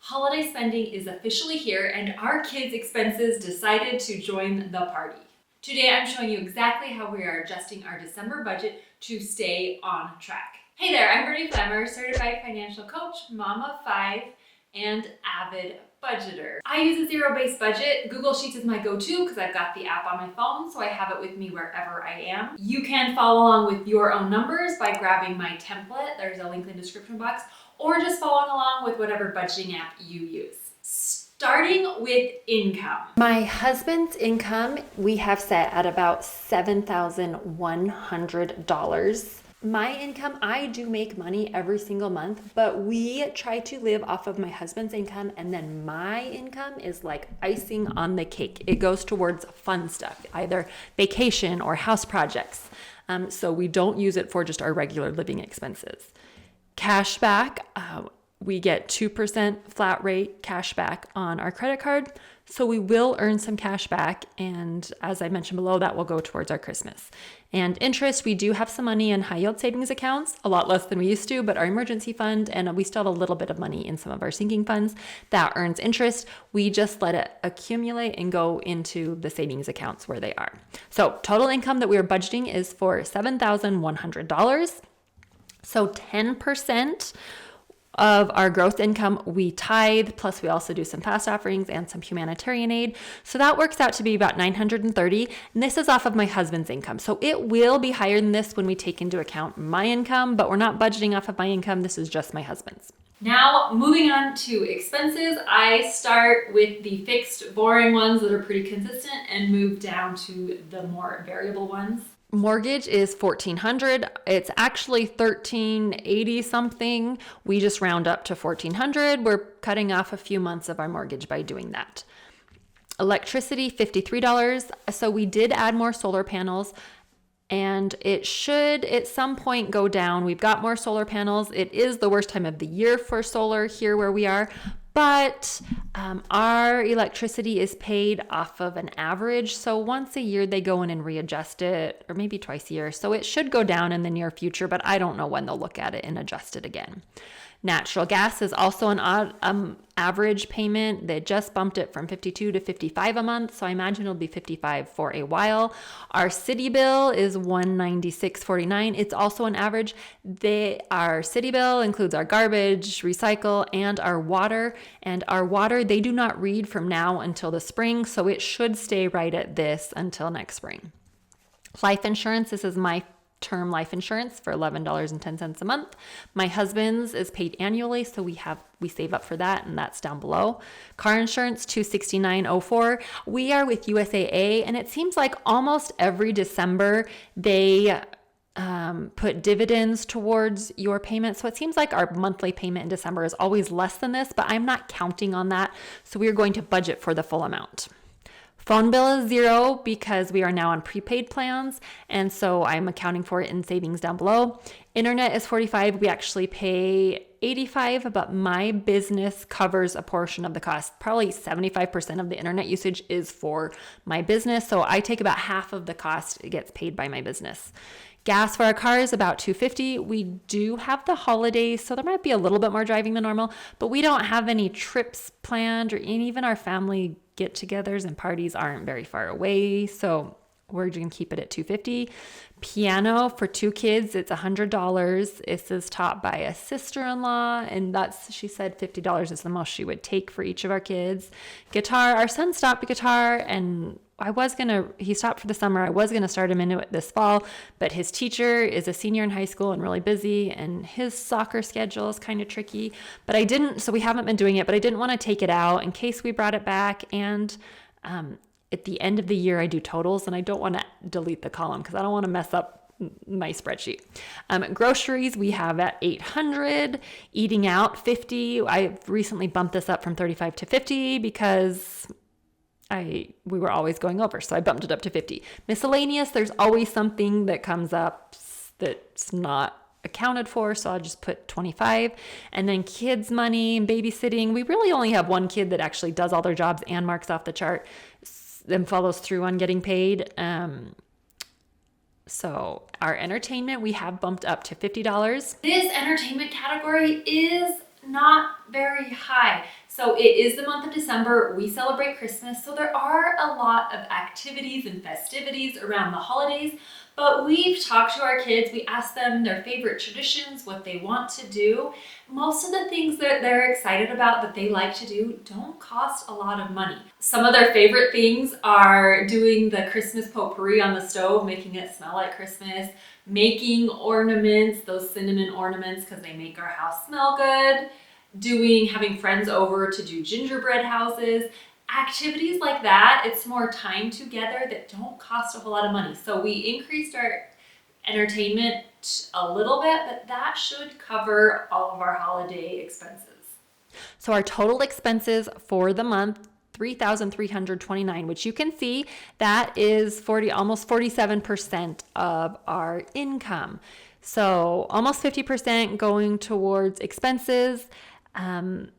Holiday spending is officially here and our kids' expenses decided to join the party. Today I'm showing you exactly how we are adjusting our December budget to stay on track. Hey there, I'm Brittany Flammer, certified financial coach, mama of 5, and avid budgeter. I use a zero-based budget. Google Sheets is my go-to because I've got the app on my phone, so I have it with me wherever I am. You can follow along with your own numbers by grabbing my template. There's a link in the description box, or just following along with whatever budgeting app you use. Starting with income. My husband's income we have set at about $7,100. My income, I do make money every single month, but we try to live off of my husband's income, and then my income is like icing on the cake. It goes towards fun stuff, either vacation or house projects. So we don't use it for just our regular living expenses. Cash back, we get 2% flat rate cash back on our credit card. So we will earn some cash back. And as I mentioned below, that will go towards our Christmas. And interest, we do have some money in high yield savings accounts, a lot less than we used to, but our emergency fund, and we still have a little bit of money in some of our sinking funds that earns interest. We just let it accumulate and go into the savings accounts where they are. So total income that we are budgeting is for $7,100. So 10% of our gross income we tithe, plus we also do some fast offerings and some humanitarian aid. So that works out to be about $930, and this is off of my husband's income. So it will be higher than this when we take into account my income, but we're not budgeting off of my income. This is just my husband's. Now, moving on to expenses, I start with the fixed, boring ones that are pretty consistent and move down to the more variable ones. Mortgage is $1,400. It's actually $1,380 something. We just round up to $1,400. We're cutting off a few months of our mortgage by doing that. Electricity, $53. So we did add more solar panels, and it should at some point go down. We've got more solar panels. It is the worst time of the year for solar here where we are, but our electricity is paid off of an average. So once a year they go in and readjust it, or maybe twice a year. So it should go down in the near future, but I don't know when they'll look at it and adjust it again. Natural gas is also an odd average payment. They just bumped it from $52 to $55 a month, so I imagine it'll be $55 for a while. Our city bill is $196.49. It's also an average. Our city bill includes our garbage, recycle, and our water. And our water, they do not read from now until the spring, so it should stay right at this until next spring. Life insurance, this is my term life insurance for $11.10 a month. My husband's is paid annually, so we save up for that, and that's down below. Car insurance, $269.04. We are with USAA, and it seems like almost every December they put dividends towards your payment. So it seems like our monthly payment in December is always less than this, but I'm not counting on that. So we are going to budget for the full amount. Phone bill is $0 because we are now on prepaid plans, and so I'm accounting for it in savings down below. Internet is $45. We actually pay $85, but my business covers a portion of the cost. Probably 75% of the internet usage is for my business, so I take about half of the cost. It gets paid by my business. Gas for our car is about $2.50. We do have the holidays, so there might be a little bit more driving than normal, but we don't have any trips planned, and even our family get-togethers and parties aren't very far away, so we're going to keep it at $250. Piano for 2 kids, it's $100. This is taught by a sister-in-law, and she said $50 is the most she would take for each of our kids. Guitar, our son stopped guitar, and he stopped for the summer. I was going to start him into it this fall, but his teacher is a senior in high school and really busy, and his soccer schedule is kind of tricky, so we haven't been doing it, but I didn't want to take it out in case we brought it back. And at the end of the year, I do totals, and I don't want to delete the column because I don't want to mess up my spreadsheet. Groceries, we have at $800. Eating out, $50. I've recently bumped this up from $35 to $50 because we were always going over, so I bumped it up to $50. Miscellaneous, there's always something that comes up that's not accounted for, so I'll just put $25. And then kids' money and babysitting, we really only have one kid that actually does all their jobs and marks off the chart and follows through on getting paid. So our entertainment, we have bumped up to $50. This entertainment category is not very high. So it is the month of December. We celebrate Christmas. So there are a lot of activities and festivities around the holidays. But we've talked to our kids. We asked them their favorite traditions, what they want to do. Most of the things that they're excited about that they like to do don't cost a lot of money. Some of their favorite things are doing the Christmas potpourri on the stove, making it smell like Christmas, making ornaments, those cinnamon ornaments, because they make our house smell good, having friends over to do gingerbread houses. Activities like that, it's more time together that don't cost a whole lot of money. So we increased our entertainment a little bit, but that should cover all of our holiday expenses. So our total expenses for the month, $3,329, which you can see that is almost 47% of our income. So almost 50% going towards expenses.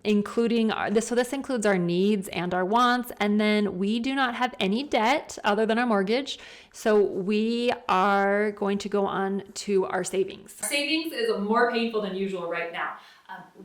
Including this includes our needs and our wants, and then we do not have any debt other than our mortgage, so we are going to go on to our savings. Savings is more painful than usual right now.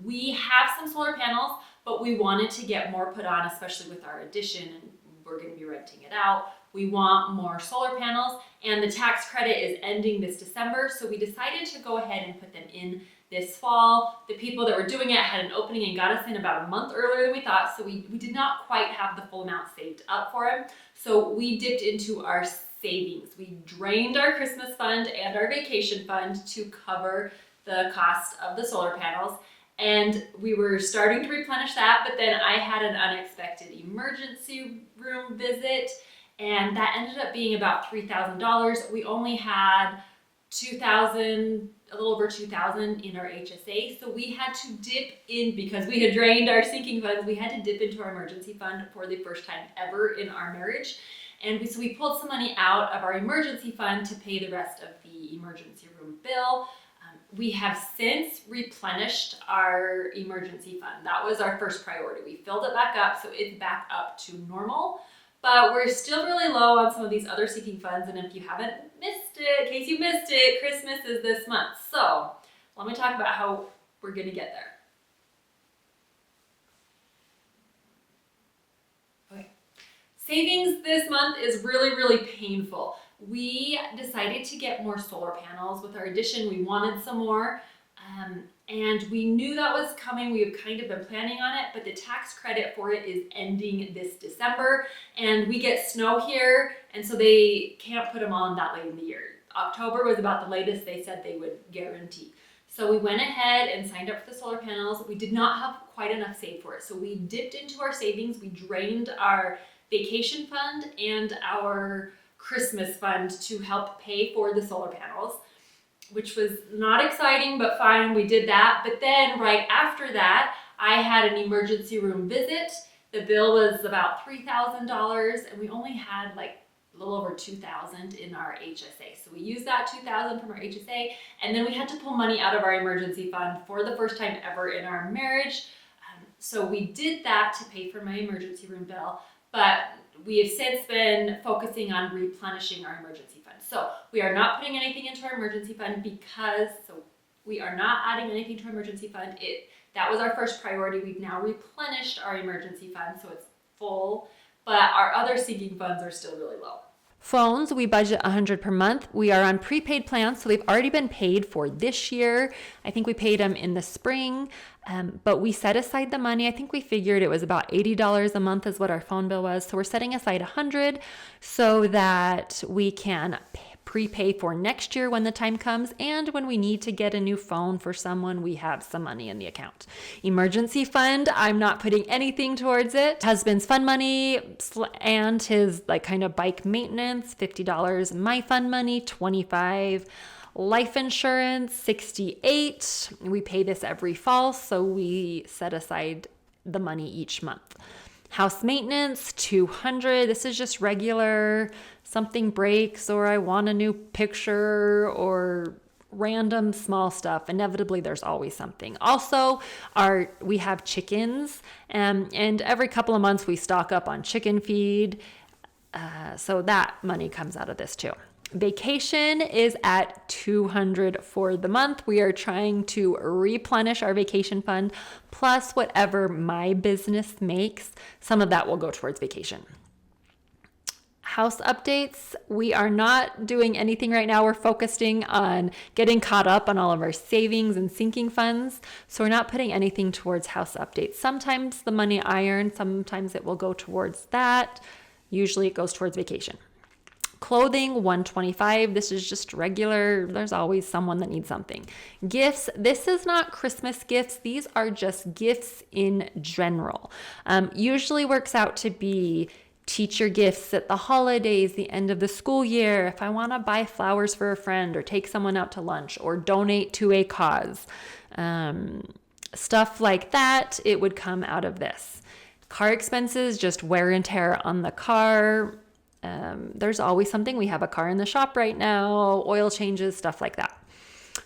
We have some solar panels, but we wanted to get more put on, especially with our addition, and we're going to be renting it out. We want more solar panels, and the tax credit is ending this December, so we decided to go ahead and put them in this fall. The people that were doing it had an opening and got us in about a month earlier than we thought, so we did not quite have the full amount saved up for it. So we dipped into our savings. We drained our Christmas fund and our vacation fund to cover the cost of the solar panels, and we were starting to replenish that, but then I had an unexpected emergency room visit, and that ended up being about $3,000. We only had a little over 2,000 in our HSA. So we had to dip in, because we had drained our sinking funds, we had to dip into our emergency fund for the first time ever in our marriage. And so we pulled some money out of our emergency fund to pay the rest of the emergency room bill. We have since replenished our emergency fund. That was our first priority. We filled it back up, so it's back up to normal. But we're still really low on some of these other sinking funds, and if you haven't missed it, in case you missed it, Christmas is this month. So let me talk about how we're going to get there. Okay. Savings this month is really, really painful. We decided to get more solar panels. With our addition, we wanted some more. And we knew that was coming. We have kind of been planning on it, but the tax credit for it is ending this December, and we get snow here, and so they can't put them on that late in the year. October was about the latest they said they would guarantee. So we went ahead and signed up for the solar panels. We did not have quite enough saved for it, so we dipped into our savings. We drained our vacation fund and our Christmas fund to help pay for the solar panels, which was not exciting, but fine, we did that. But then right after that, I had an emergency room visit. The bill was about $3,000, and we only had like a little over $2,000 in our HSA. So we used that $2,000 from our HSA, and then we had to pull money out of our emergency fund for the first time ever in our marriage. So we did that to pay for my emergency room bill, but we have since been focusing on replenishing our emergency fund. So we are not putting anything into our emergency fund we are not adding anything to our emergency fund. That was our first priority. We've now replenished our emergency fund, so it's full, but our other sinking funds are still really low. Phones, we budget $100 per month. We are on prepaid plans, so they've already been paid for this year. I think we paid them in the spring, but we set aside the money. I think we figured it was about $80 a month is what our phone bill was. So we're setting aside $100 so that we can prepay for next year when the time comes, and when we need to get a new phone for someone, we have some money in the account. Emergency fund, I'm not putting anything towards it. Husband's fund money and his kind of bike maintenance, $50. My fund money, $25. Life insurance, $68. We pay this every fall, so we set aside the money each month. House maintenance, $200. This is just regular. Something breaks, or I want a new picture, or random small stuff. Inevitably, there's always something. Also, we have chickens, and every couple of months we stock up on chicken feed. So that money comes out of this too. Vacation is at $200 for the month. We are trying to replenish our vacation fund, plus whatever my business makes, some of that will go towards vacation. House updates, we are not doing anything right now. We're focusing on getting caught up on all of our savings and sinking funds. So we're not putting anything towards house updates. Sometimes the money I earn, sometimes it will go towards that. Usually it goes towards vacation. Clothing, $125. This is just regular. There's always someone that needs something. Gifts, this is not Christmas gifts. These are just gifts in general. Usually works out to be teacher gifts at the holidays, the end of the school year, if I want to buy flowers for a friend or take someone out to lunch or donate to a cause. Stuff like that, it would come out of this. Car expenses, just wear and tear on the car. There's always something. We have a car in the shop right now, oil changes, stuff like that.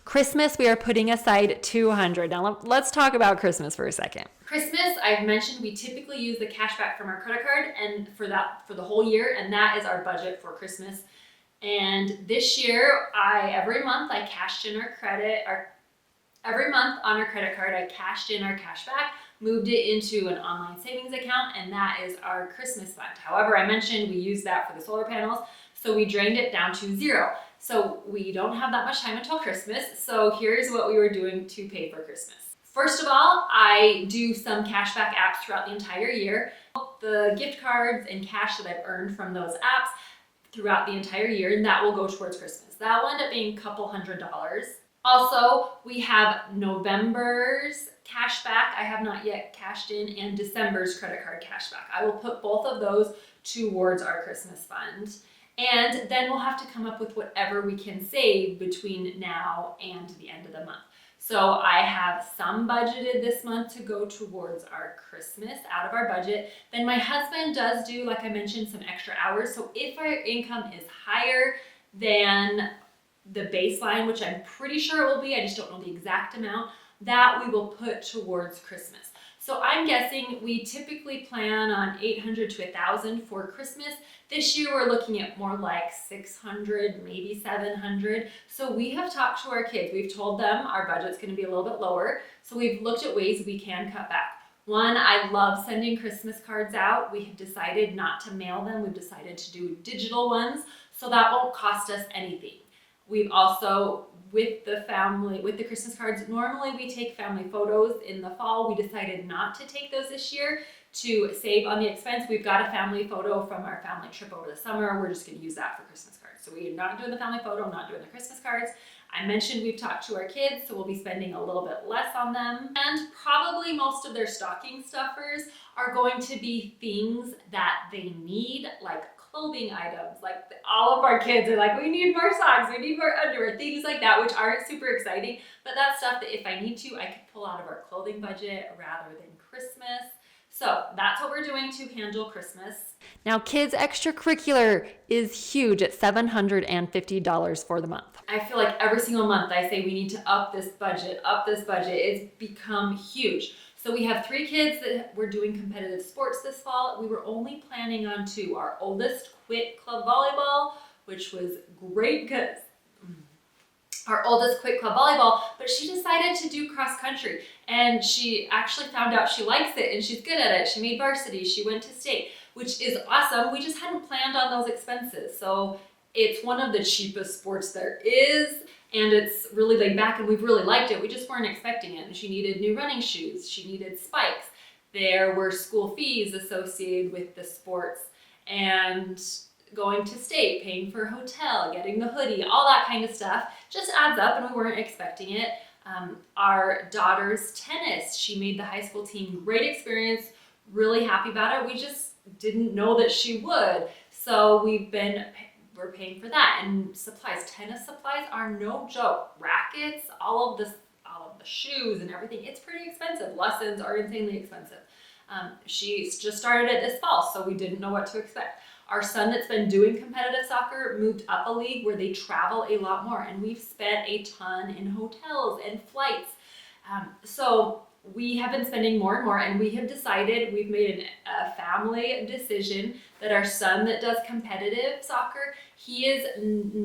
Christmas, we are putting aside $200. Now let's talk about Christmas for a second. Christmas, I've mentioned we typically use the cash back from our credit card and for the whole year, and that is our budget for Christmas. And this year, every month I cashed in every month on our credit card, I cashed in our cash back, moved it into an online savings account, and that is our Christmas fund. However, I mentioned we used that for the solar panels, so we drained it down to zero. So we don't have that much time until Christmas. So here's what we were doing to pay for Christmas. First of all, I do some cashback apps throughout the entire year. The gift cards and cash that I've earned from those apps throughout the entire year, and that will go towards Christmas. That will end up being a couple $100. Also, we have November's cashback I have not yet cashed in, and December's credit card cashback. I will put both of those towards our Christmas fund. And then we'll have to come up with whatever we can save between now and the end of the month. So I have some budgeted this month to go towards our Christmas out of our budget. Then my husband does do, like I mentioned, some extra hours. So if our income is higher than the baseline, which I'm pretty sure it will be, I just don't know the exact amount, that we will put towards Christmas. So I'm guessing we typically plan on $800 to $1,000 for Christmas. This year we're looking at more like $600, maybe $700. So we have talked to our kids. We've told them our budget's going to be a little bit lower. So we've looked at ways we can cut back. One, I love sending Christmas cards out. We have decided not to mail them. We've decided to do digital ones, so that won't cost us anything. We've also, with the Christmas cards, normally we take family photos in the fall. We decided not to take those this year to save on the expense. We've got a family photo from our family trip over the summer. We're just going to use that for Christmas cards. So we are not doing the family photo, not doing the Christmas cards. I mentioned we've talked to our kids, so we'll be spending a little bit less on them. And probably most of their stocking stuffers are going to be things that they need, like clothing items. Like all of our kids are like, we need more socks, we need more underwear, things like that, which aren't super exciting. But that's stuff that if I need to, I could pull out of our clothing budget rather than Christmas. So that's what we're doing to handle Christmas. Now, kids extracurricular is huge at $750 for the month. I feel like every single month I say we need to up this budget. It's become huge. So we have 3 kids that were doing competitive sports this fall. We were only planning on 2. Our oldest quit club volleyball, which was great because our oldest quit club volleyball, but she decided to do cross country, and she actually found out she likes it and she's good at it. She made varsity, she went to state, which is awesome. We just hadn't planned on those expenses. So it's one of the cheapest sports there is, and it's really laid back, and we've really liked it. We just weren't expecting it. And she needed new running shoes, she needed spikes. There were school fees associated with the sports, and going to state, paying for a hotel, getting the hoodie, all that kind of stuff just adds up, and we weren't expecting it. Our daughter's tennis, she made the high school team, great experience, really happy about it. We just didn't know that she would. So we're paying for that. And supplies, tennis supplies are no joke. Rackets, all of the shoes and everything, it's pretty expensive. Lessons are insanely expensive. She just started it this fall, so we didn't know what to expect. Our son that's been doing competitive soccer moved up a league where they travel a lot more, and we've spent a ton in hotels and flights. So we have been spending more and more, and we have decided, we've made a family decision that our son that does competitive soccer He is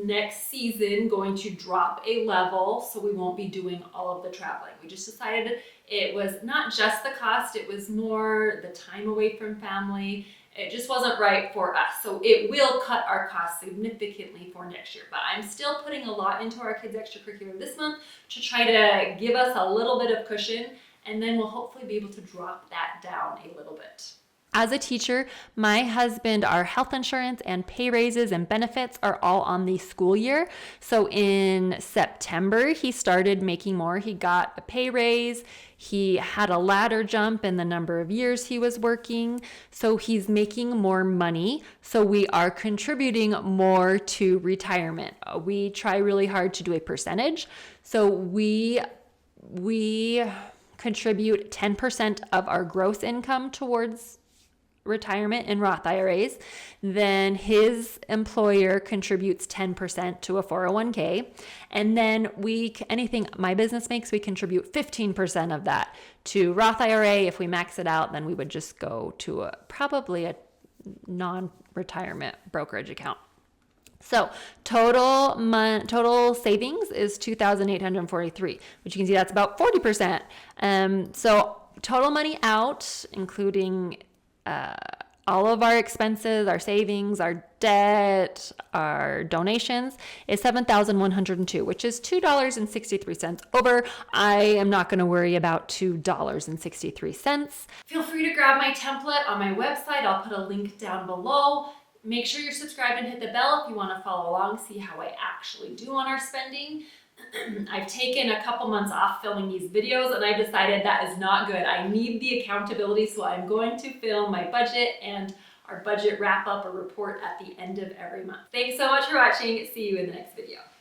next season going to drop a level, so we won't be doing all of the traveling. We just decided it was not just the cost, it was more the time away from family. It just wasn't right for us. So it will cut our costs significantly for next year. But I'm still putting a lot into our kids' extracurricular this month to try to give us a little bit of cushion, and then we'll hopefully be able to drop that down a little bit. As a teacher, my husband, our health insurance and pay raises and benefits are all on the school year. So in September, he started making more. He got a pay raise. He had a ladder jump in the number of years he was working. So he's making more money. So we are contributing more to retirement. We try really hard to do a percentage. So we contribute 10% of our gross income towards retirement in Roth IRAs. Then his employer contributes 10% to a 401k. And then anything my business makes, we contribute 15% of that to Roth IRA. If we max it out, then we would just go to probably a non-retirement brokerage account. So total savings is $2,843, which you can see that's about 40%. So total money out, including all of our expenses, our savings, our debt, our donations, is $7,102, which is $2.63 over. I am not going to worry about $2.63. Feel free to grab my template on my website. I'll put a link down below. Make sure you're subscribed and hit the bell if you want to follow along, see how I actually do on our spending. I've taken a couple months off filming these videos, and I decided that is not good. I need the accountability, so I'm going to film my budget and our budget wrap up or report at the end of every month. Thanks so much for watching. See you in the next video.